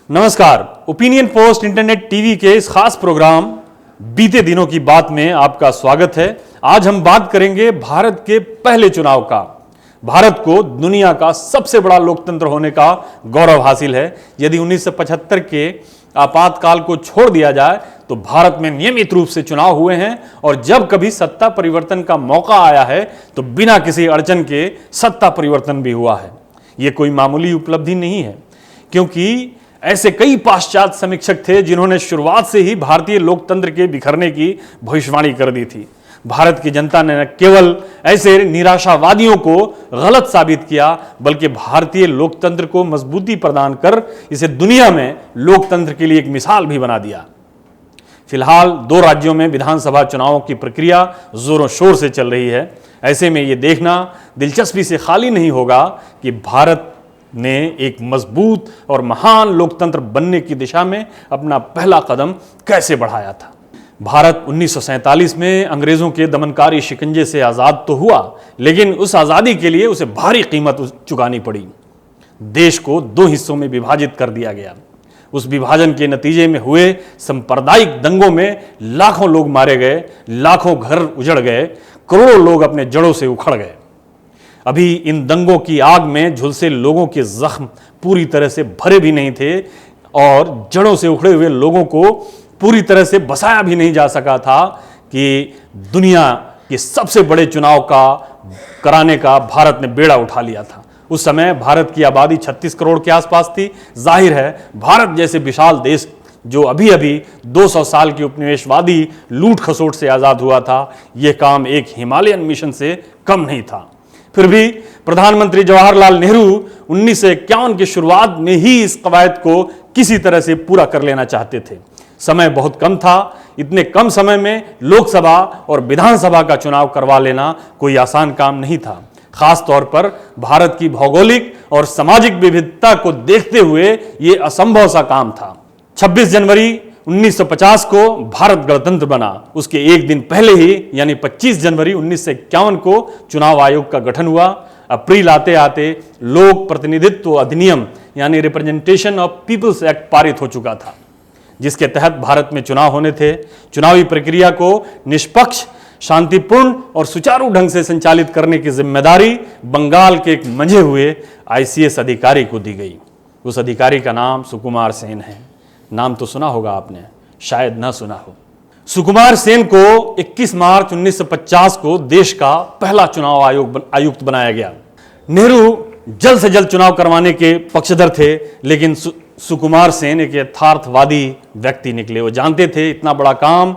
नमस्कार। Opinion post internet TV के इस खास प्रोग्राम बीते दिनों की बात में आपका स्वागत है। आज हम बात करेंगे भारत के पहले चुनाव का। भारत को दुनिया का सबसे बड़ा लोकतंत्र होने का गौरव हासिल है। यदि 1975 के आपातकाल को छोड़ दिया जाए तो भारत में नियमित रूप से चुनाव हुए हैं और जब कभी सत्ता परिवर्तन का मौका आया है तो बिना किसी अड़चन के सत्ता परिवर्तन भी हुआ है। यह कोई मामूली उपलब्धि नहीं है, क्योंकि ऐसे कई पाश्चात्य समीक्षक थे जिन्होंने शुरुआत से ही भारतीय लोकतंत्र के बिखरने की भविष्यवाणी कर दी थी। भारत की जनता ने न केवल ऐसे निराशावादियों को गलत साबित किया, बल्कि भारतीय लोकतंत्र को मजबूती प्रदान कर इसे दुनिया में लोकतंत्र के लिए एक मिसाल भी बना दिया। फिलहाल 2 राज्यों में विधानसभा चुनावों की प्रक्रिया जोरों शोर से चल रही है। ऐसे में यह देखना दिलचस्पी से खाली नहीं होगा कि भारत ने एक मजबूत और महान लोकतंत्र बनने की दिशा में अपना पहला कदम कैसे बढ़ाया था। भारत 1947 में अंग्रेजों के दमनकारी शिकंजे से आजाद तो हुआ, लेकिन उस आजादी के लिए उसे भारी कीमत चुकानी पड़ी। देश को 2 हिस्सों में विभाजित कर दिया गया। उस विभाजन के नतीजे में हुए सांप्रदायिक दंगों में लाखों लोग मारे गए, लाखों घर उजड़ गए, करोड़ों लोग अपने जड़ों से उखड़ गए। अभी इन दंगों की आग में झुलसे लोगों के जख्म पूरी तरह से भरे भी नहीं थे और जड़ों से उखड़े हुए लोगों को पूरी तरह से बसाया भी नहीं जा सका था कि दुनिया के सबसे बड़े चुनाव का कराने का भारत ने बेड़ा उठा लिया था। उस समय भारत की आबादी 36 करोड़ के आसपास थी। जाहिर है भारत जैसे विशाल देश जो अभी अभी 200 साल की उपनिवेशवादी लूट खसोट से आजाद हुआ था, यह काम एक हिमालयन मिशन से कम नहीं था। फिर भी प्रधानमंत्री जवाहरलाल नेहरू 1951 की शुरुआत में ही इस कवायद को किसी तरह से पूरा कर लेना चाहते थे। समय बहुत कम था। इतने कम समय में लोकसभा और विधानसभा का चुनाव करवा लेना कोई आसान काम नहीं था। खास तौर पर भारत की भौगोलिक और सामाजिक विविधता को देखते हुए यह असंभव सा काम था। 26 जनवरी 1950 को भारत गणतंत्र बना। उसके एक दिन पहले ही यानी 25 जनवरी 1951 को चुनाव आयोग का गठन हुआ। अप्रैल आते आते लोक प्रतिनिधित्व अधिनियम यानी रिप्रेजेंटेशन ऑफ पीपल्स एक्ट पारित हो चुका था, जिसके तहत भारत में चुनाव होने थे। चुनावी प्रक्रिया को निष्पक्ष, शांतिपूर्ण और सुचारू ढंग से संचालित करने की जिम्मेदारी बंगाल के एक मंझे हुए ICS अधिकारी को दी गई। उस अधिकारी का नाम सुकुमार सेन है। नाम तो सुना होगा आपने, शायद ना सुना हो। सुकुमार सेन को 21 मार्च 1950 को देश का पहला चुनाव आयुक्त बनाया गया। नेहरू जल्द से जल्द चुनाव करवाने के पक्षधर थे, लेकिन सुकुमार सेन एक यथार्थवादी व्यक्ति निकले। वो जानते थे इतना बड़ा काम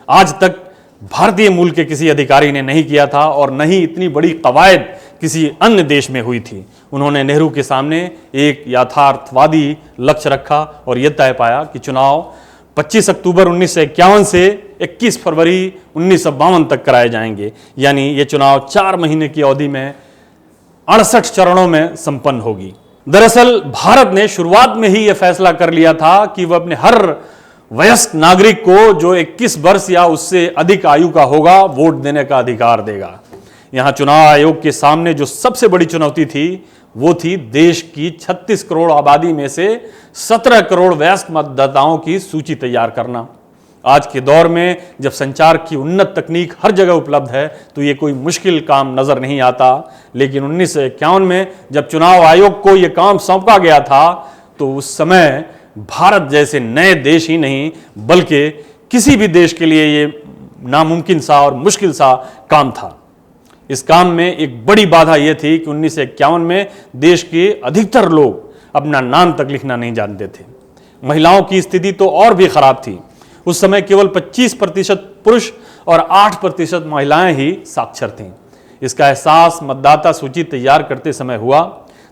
आज तक भारतीय मूल के किसी अधिकारी ने नहीं किया था और न ही इतनी बड़ी कवायद किसी अन्य देश में हुई थी। उन्होंने नेहरू के सामने एक यथार्थवादी लक्ष्य रखा और यह तय पाया कि चुनाव 25 अक्टूबर 1951 से 21 फरवरी 1952 तक कराए जाएंगे। यानी ये चुनाव 4 महीने की अवधि में 68 चरणों में संपन्न होगी। दरअसल भारत ने शुरुआत में ही यह फैसला कर लिया था कि वह अपने हर वयस्क नागरिक को जो 21 वर्ष या उससे अधिक आयु का होगा वोट देने का अधिकार देगा। यहां चुनाव आयोग के सामने जो सबसे बड़ी चुनौती थी वो थी देश की 36 करोड़ आबादी में से 17 करोड़ वयस्क मतदाताओं की सूची तैयार करना। आज के दौर में जब संचार की उन्नत तकनीक हर जगह उपलब्ध है तो ये कोई मुश्किल काम नजर नहीं आता, लेकिन 1951 में जब चुनाव आयोग को यह काम सौंपा गया था तो उस समय भारत जैसे नए देश ही नहीं बल्कि किसी भी देश के लिए ये नामुमकिन सा और मुश्किल सा काम था। इस काम में एक बड़ी बाधा यह थी कि 1951 में देश के अधिकतर लोग अपना नाम तक लिखना नहीं जानते थे। महिलाओं की स्थिति तो और भी खराब थी। उस समय केवल 25% पुरुष और 8% महिलाएं ही साक्षर थीं। इसका एहसास मतदाता सूची तैयार करते समय हुआ।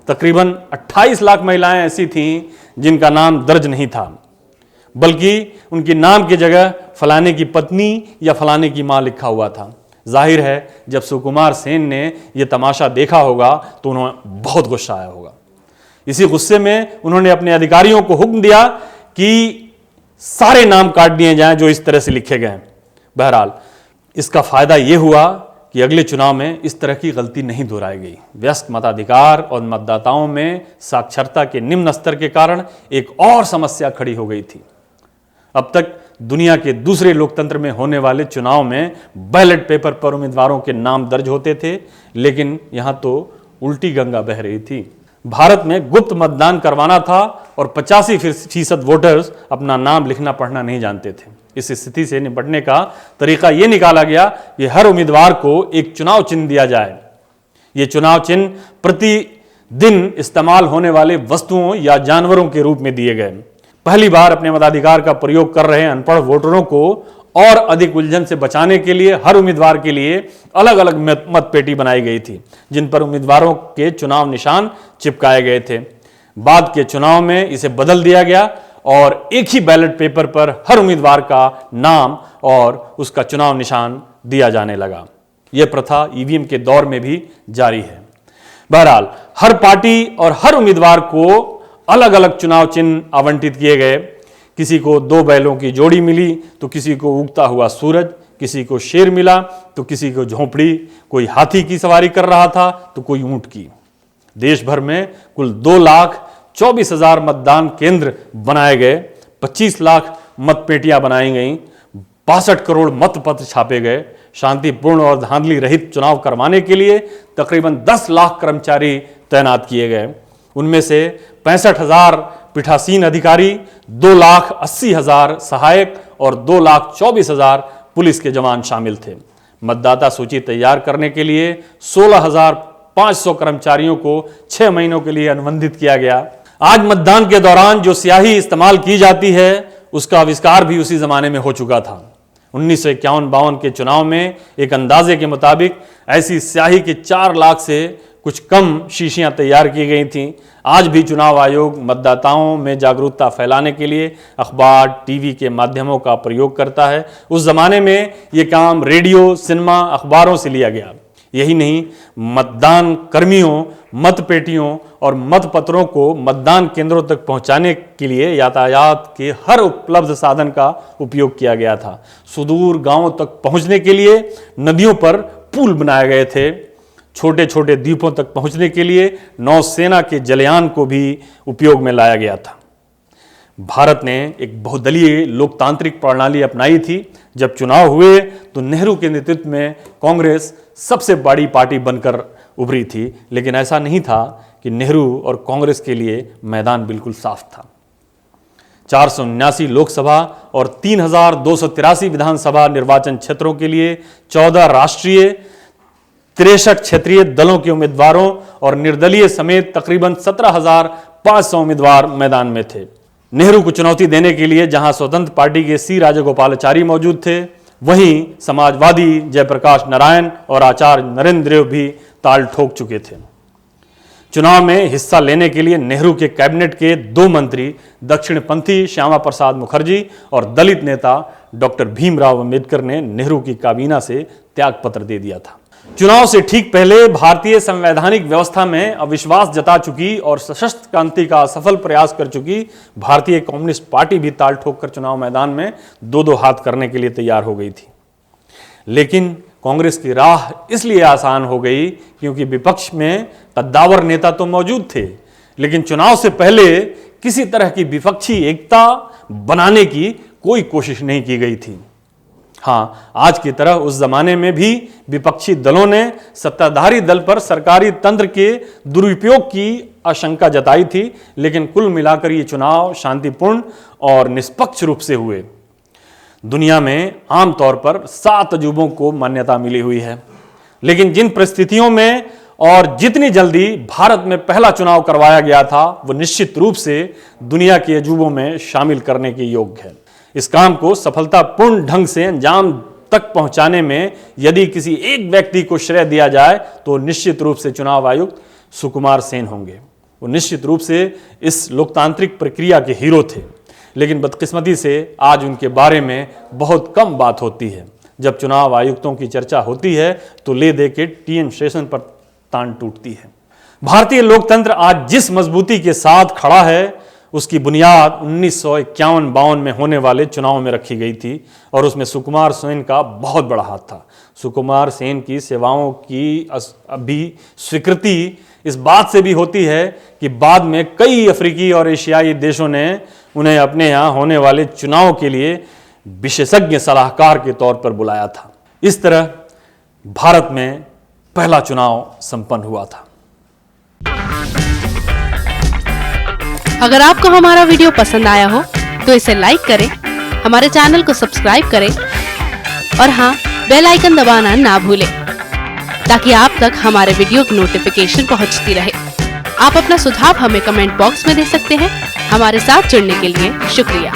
तकरीबन 28 लाख महिलाएं ऐसी थीं जिनका नाम दर्ज नहीं था, बल्कि उनके नाम की जगह फलाने की पत्नी या फलाने की मां लिखा हुआ था। जाहिर है जब सुकुमार सेन ने यह तमाशा देखा होगा तो उन्हें बहुत गुस्सा आया होगा। इसी गुस्से में उन्होंने अपने अधिकारियों को हुक्म दिया कि सारे नाम काट दिए जाएं जो इस तरह से लिखे गए। बहरहाल इसका फायदा यह हुआ कि अगले चुनाव में इस तरह की गलती नहीं दोहराई गई। व्यस्क मताधिकार और मतदाताओं में साक्षरता के निम्न स्तर के कारण एक और समस्या खड़ी हो गई थी। अब तक दुनिया के दूसरे लोकतंत्र में होने वाले चुनाव में बैलेट पेपर पर उम्मीदवारों के नाम दर्ज होते थे, लेकिन यहां तो उल्टी गंगा बह रही थी। भारत में गुप्त मतदान करवाना था और 85% वोटर्स अपना नाम लिखना पढ़ना नहीं जानते थे। इस स्थिति से निपटने का तरीका यह निकाला गया कि हर उम्मीदवार को एक चुनाव चिन्ह दिया जाए। यह चुनाव चिन्ह प्रतिदिन इस्तेमाल होने वाले वस्तुओं या जानवरों के रूप में दिए गए। पहली बार अपने मताधिकार का प्रयोग कर रहे अनपढ़ वोटरों को और अधिक उलझन से बचाने के लिए हर उम्मीदवार के लिए अलग अलग मत पेटी बनाई गई थी, जिन पर उम्मीदवारों के चुनाव निशान चिपकाए गए थे। बाद के चुनाव में इसे बदल दिया गया और एक ही बैलेट पेपर पर हर उम्मीदवार का नाम और उसका चुनाव निशान दिया जाने लगा। यह प्रथा ईवीएम के दौर में भी जारी है। बहरहाल हर पार्टी और हर उम्मीदवार को अलग अलग चुनाव चिन्ह आवंटित किए गए। किसी को 2 बैलों की जोड़ी मिली तो किसी को उगता हुआ सूरज, किसी को शेर मिला तो किसी को झोंपड़ी, कोई हाथी की सवारी कर रहा था तो कोई ऊंट की। देश भर में कुल 2,24,000 मतदान केंद्र बनाए गए, 25 लाख मतपेटियां बनाई गईं, 62 करोड़ मतपत्र छापे गए। शांतिपूर्ण और धांधली रहित चुनाव करवाने के लिए तकरीबन 10 लाख कर्मचारी तैनात किए गए। उनमें से 65,000 पीठासीन अधिकारी, 2,80,000 सहायक और 2,24,000 पुलिस के जवान शामिल थे। मतदाता सूची तैयार करने के लिए 16,500 कर्मचारियों को 6 महीनों के लिए अनुबंधित किया गया। आज मतदान के दौरान जो स्याही इस्तेमाल की जाती है उसका आविष्कार भी उसी जमाने में हो चुका था। 1951-52 के चुनाव में एक अंदाजे के मुताबिक ऐसी स्याही के 4 लाख से कुछ कम शीशियां तैयार की गई थीं। आज भी चुनाव आयोग मतदाताओं में जागरूकता फैलाने के लिए अखबार, टीवी के माध्यमों का प्रयोग करता है। उस जमाने में यह काम रेडियो, सिनेमा, अखबारों से लिया गया। यही नहीं, मतदान कर्मियों, मतपेटियों और मतपत्रों को मतदान केंद्रों तक पहुंचाने के लिए यातायात के हर उपलब्ध साधन का उपयोग किया गया था। सुदूर गांवों तक पहुंचने के लिए नदियों पर पुल बनाए गए थे। छोटे छोटे द्वीपों तक पहुंचने के लिए नौसेना के जलयान को भी उपयोग में लाया गया था। भारत ने एक बहुदलीय लोकतांत्रिक प्रणाली अपनाई थी। जब चुनाव हुए तो नेहरू के नेतृत्व में कांग्रेस सबसे बड़ी पार्टी बनकर उभरी थी, लेकिन ऐसा नहीं था कि नेहरू और कांग्रेस के लिए मैदान बिल्कुल साफ था। 479 लोकसभा और 3,283 विधानसभा निर्वाचन क्षेत्रों के लिए 14 राष्ट्रीय, 63 क्षेत्रीय दलों के उम्मीदवारों और निर्दलीय समेत तकरीबन 17,500 उम्मीदवार मैदान में थे। नेहरू को चुनौती देने के लिए जहां स्वतंत्र पार्टी के सी राजगोपालाचारी मौजूद थे, वहीं समाजवादी जयप्रकाश नारायण और आचार्य नरेंद्र देव भी ताल ठोक चुके थे। चुनाव में हिस्सा लेने के लिए नेहरू के कैबिनेट के 2 मंत्री दक्षिणपंथी श्यामा प्रसाद मुखर्जी और दलित नेता डॉक्टर भीमराव अंबेडकर ने नेहरू की काबीना से त्यागपत्र दे दिया था। चुनाव से ठीक पहले भारतीय संवैधानिक व्यवस्था में अविश्वास जता चुकी और सशस्त्र क्रांति का सफल प्रयास कर चुकी भारतीय कम्युनिस्ट पार्टी भी ताल ठोक कर चुनाव मैदान में 2-2 हाथ करने के लिए तैयार हो गई थी। लेकिन कांग्रेस की राह इसलिए आसान हो गई क्योंकि विपक्ष में कद्दावर नेता तो मौजूद थे, लेकिन चुनाव से पहले किसी तरह की विपक्षी एकता बनाने की कोई कोशिश नहीं की गई थी। हाँ, आज की तरह उस जमाने में भी विपक्षी दलों ने सत्ताधारी दल पर सरकारी तंत्र के दुरुपयोग की आशंका जताई थी, लेकिन कुल मिलाकर ये चुनाव शांतिपूर्ण और निष्पक्ष रूप से हुए। दुनिया में आमतौर पर 7 अजूबों को मान्यता मिली हुई है, लेकिन जिन परिस्थितियों में और जितनी जल्दी भारत में पहला चुनाव करवाया गया था, वो निश्चित रूप से दुनिया के अजूबों में शामिल करने के योग्य है। इस काम को सफलतापूर्ण ढंग से अंजाम तक पहुंचाने में यदि किसी एक व्यक्ति को श्रेय दिया जाए तो निश्चित रूप से चुनाव आयुक्त सुकुमार सेन होंगे। वो निश्चित रूप से इस लोकतांत्रिक प्रक्रिया के हीरो थे, लेकिन बदकिस्मती से आज उनके बारे में बहुत कम बात होती है। जब चुनाव आयुक्तों की चर्चा होती है तो ले दे के टीएन शेषन पर तान टूटती है। भारतीय लोकतंत्र आज जिस मजबूती के साथ खड़ा है उसकी बुनियाद 1951-52 में होने वाले चुनाव में रखी गई थी और उसमें सुकुमार सेन का बहुत बड़ा हाथ था। सुकुमार सेन की सेवाओं की अभी स्वीकृति इस बात से भी होती है कि बाद में कई अफ्रीकी और एशियाई देशों ने उन्हें अपने यहाँ होने वाले चुनाव के लिए विशेषज्ञ सलाहकार के तौर पर बुलाया था। इस तरह भारत में पहला चुनाव संपन्न हुआ था। अगर आपको हमारा वीडियो पसंद आया हो तो इसे लाइक करें, हमारे चैनल को सब्सक्राइब करें और हाँ, बेल आइकन दबाना ना भूलें ताकि आप तक हमारे वीडियो की नोटिफिकेशन पहुंचती रहे। आप अपना सुझाव हमें कमेंट बॉक्स में दे सकते हैं। हमारे साथ जुड़ने के लिए शुक्रिया।